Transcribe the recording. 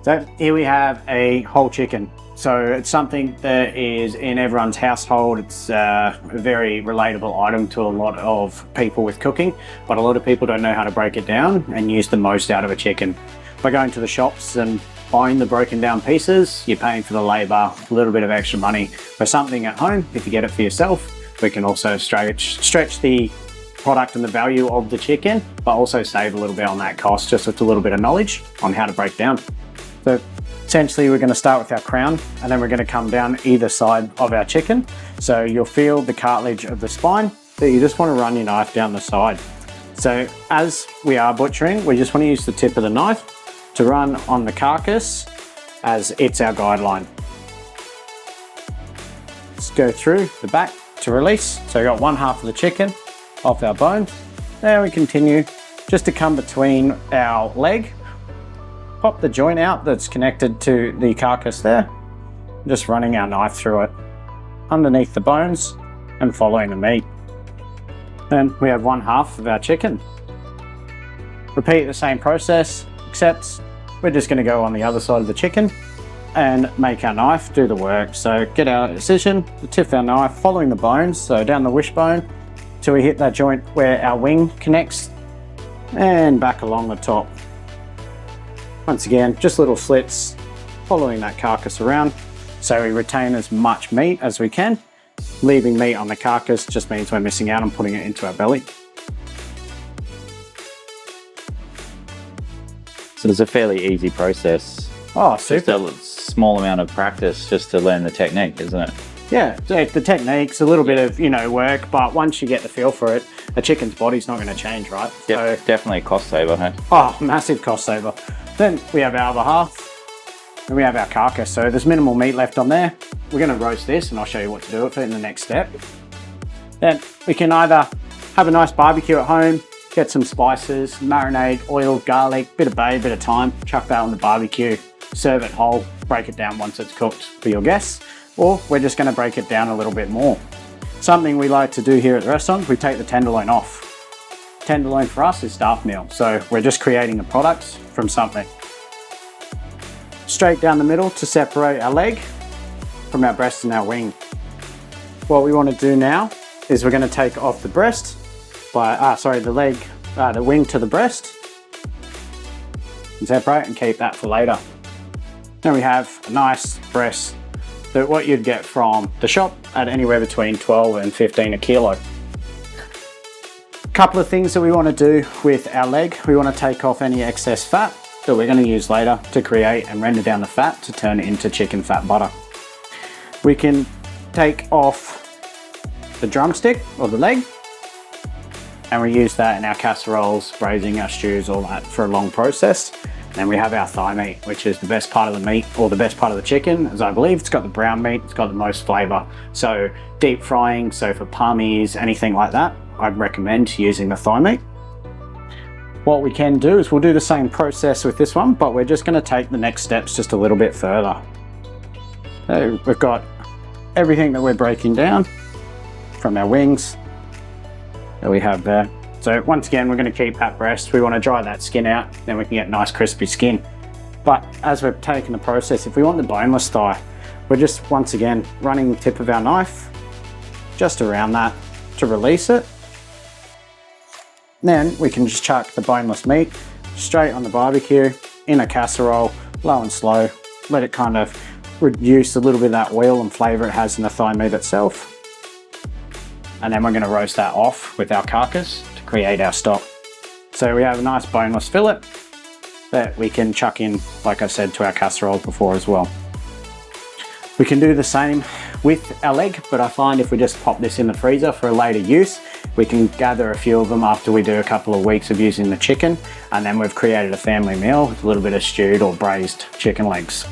So here we have a whole chicken. So it's something that is in everyone's household. It's a very relatable item to a lot of people with cooking, but a lot of people don't know how to break it down and use the most out of a chicken. By going to the shops and buying the broken down pieces, you're paying for the labor, a little bit of extra money. For something at home, if you get it for yourself, we can also stretch the product and the value of the chicken, but also save a little bit on that cost, just with a little bit of knowledge on how to break down. So essentially we're going to start with our crown, and then we're going to come down either side of our chicken. So you'll feel the cartilage of the spine, that you just want to run your knife down the side. So as we are butchering, we just want to use the tip of the knife to run on the carcass as it's our guideline. Let's go through the back to release. So we got one half of the chicken off our bone. Now we continue just to come between our leg. Pop the joint out that's connected to the carcass there. Just running our knife through it underneath the bones and following the meat. Then we have one half of our chicken. Repeat the same process, except we're just going to go on the other side of the chicken and make our knife do the work. So get our incision, the tip of our knife, following the bones, so down the wishbone till we hit that joint where our wing connects, and back along the top. Once again, just little slits following that carcass around, so we retain as much meat as we can. Leaving meat on the carcass just means we're missing out on putting it into our belly. So it's a fairly easy process. Oh, super. Just a small amount of practice just to learn the technique, isn't it? Yeah, the technique's a little bit of, work, but once you get the feel for it, a chicken's body's not going to change, right? Yep, so, definitely a cost saver, hey? Oh, massive cost saver. Then we have our other half, and we have our carcass. So there's minimal meat left on there. We're going to roast this, and I'll show you what to do with it in the next step. Then we can either have a nice barbecue at home, get some spices, marinade, oil, garlic, bit of bay, bit of thyme, chuck that on the barbecue, serve it whole, break it down once it's cooked for your guests, or we're just going to break it down a little bit more. Something we like to do here at the restaurant, we take the tenderloin off. Tenderloin for us is staff meal, so we're just creating a product from something. Straight down the middle to separate our leg from our breast and our wing. What we want to do now is we're going to take off the breast the wing to the breast, and separate and keep that for later. Then we have a nice breast that what you'd get from the shop at anywhere between 12 and 15 a kilo. Couple of things that we want to do with our leg. We want to take off any excess fat that we're going to use later to create and render down the fat to turn it into chicken fat butter. We can take off the drumstick or the leg, and we use that in our casseroles, braising our stews, all that for a long process. Then we have our thigh meat, which is the best part of the meat, or the best part of the chicken, as I believe. It's got the brown meat, it's got the most flavor. So deep frying, so for palmies, anything like that, I'd recommend using the thigh meat. What we can do is we'll do the same process with this one, but we're just going to take the next steps just a little bit further. So we've got everything that we're breaking down from our wings that we have there. So once again, we're going to keep that breast. We want to dry that skin out, then we can get nice crispy skin. But as we're taking the process, if we want the boneless thigh, we're just once again running the tip of our knife just around that to release it. Then we can just chuck the boneless meat straight on the barbecue in a casserole, low and slow. Let it kind of reduce a little bit of that oil and flavor it has in the thigh meat itself. And then we're going to roast that off with our carcass to create our stock. So we have a nice boneless fillet that we can chuck in, like I said, to our casserole before as well. We can do the same with our leg, but I find if we just pop this in the freezer for a later use, we can gather a few of them after we do a couple of weeks of using the chicken, and then we've created a family meal with a little bit of stewed or braised chicken legs.